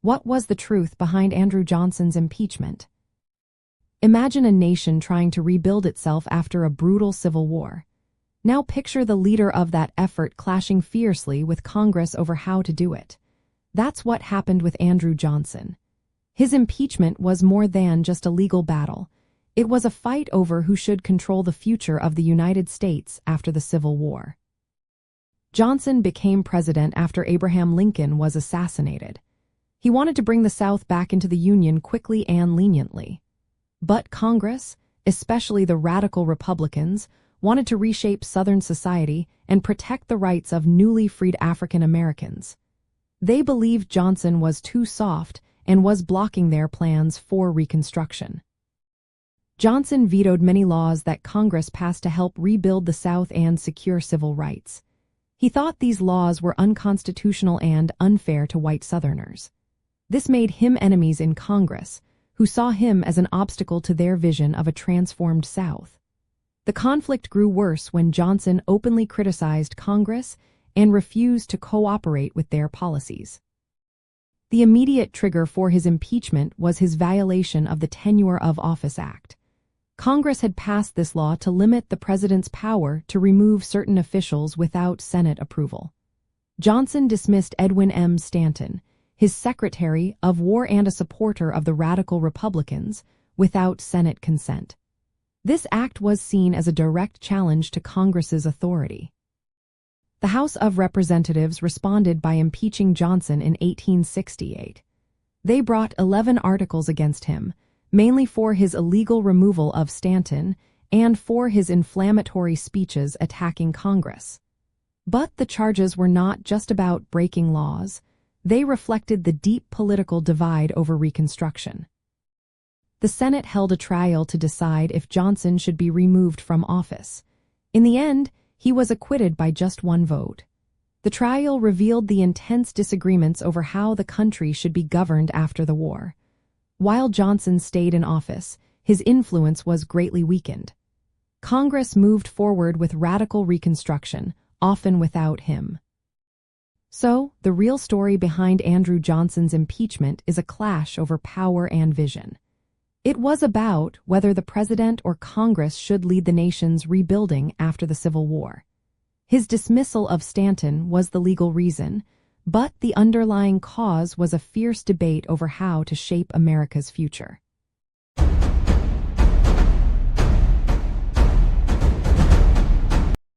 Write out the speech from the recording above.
What was the truth behind Andrew Johnson's impeachment? Imagine a nation trying to rebuild itself after a brutal civil war. Now picture the leader of that effort clashing fiercely with Congress over how to do it. That's what happened with Andrew Johnson. His impeachment was more than just a legal battle. It was a fight over who should control the future of the United States after the Civil War. Johnson became president after Abraham Lincoln was assassinated. He wanted to bring the South back into the Union quickly and leniently. But Congress, especially the radical Republicans, wanted to reshape Southern society and protect the rights of newly freed African Americans. They believed Johnson was too soft and was blocking their plans for Reconstruction. Johnson vetoed many laws that Congress passed to help rebuild the South and secure civil rights. He thought these laws were unconstitutional and unfair to white Southerners. This made him enemies in Congress, who saw him as an obstacle to their vision of a transformed South. The conflict grew worse when Johnson openly criticized Congress and refused to cooperate with their policies. The immediate trigger for his impeachment was his violation of the Tenure of Office Act. Congress had passed this law to limit the president's power to remove certain officials without Senate approval. Johnson dismissed Edwin M. Stanton, his Secretary of War and a supporter of the radical Republicans, without Senate consent. This act was seen as a direct challenge to Congress's authority. The House of Representatives responded by impeaching Johnson in 1868. They brought 11 articles against him, mainly for his illegal removal of Stanton and for his inflammatory speeches attacking Congress. But the charges were not just about breaking laws. They reflected the deep political divide over Reconstruction. The Senate held a trial to decide if Johnson should be removed from office. In the end, he was acquitted by just one vote. The trial revealed the intense disagreements over how the country should be governed after the war. While Johnson stayed in office, his influence was greatly weakened. Congress moved forward with radical Reconstruction, often without him. So, the real story behind Andrew Johnson's impeachment is a clash over power and vision. It was about whether the president or Congress should lead the nation's rebuilding after the Civil War. His dismissal of Stanton was the legal reason, but the underlying cause was a fierce debate over how to shape America's future.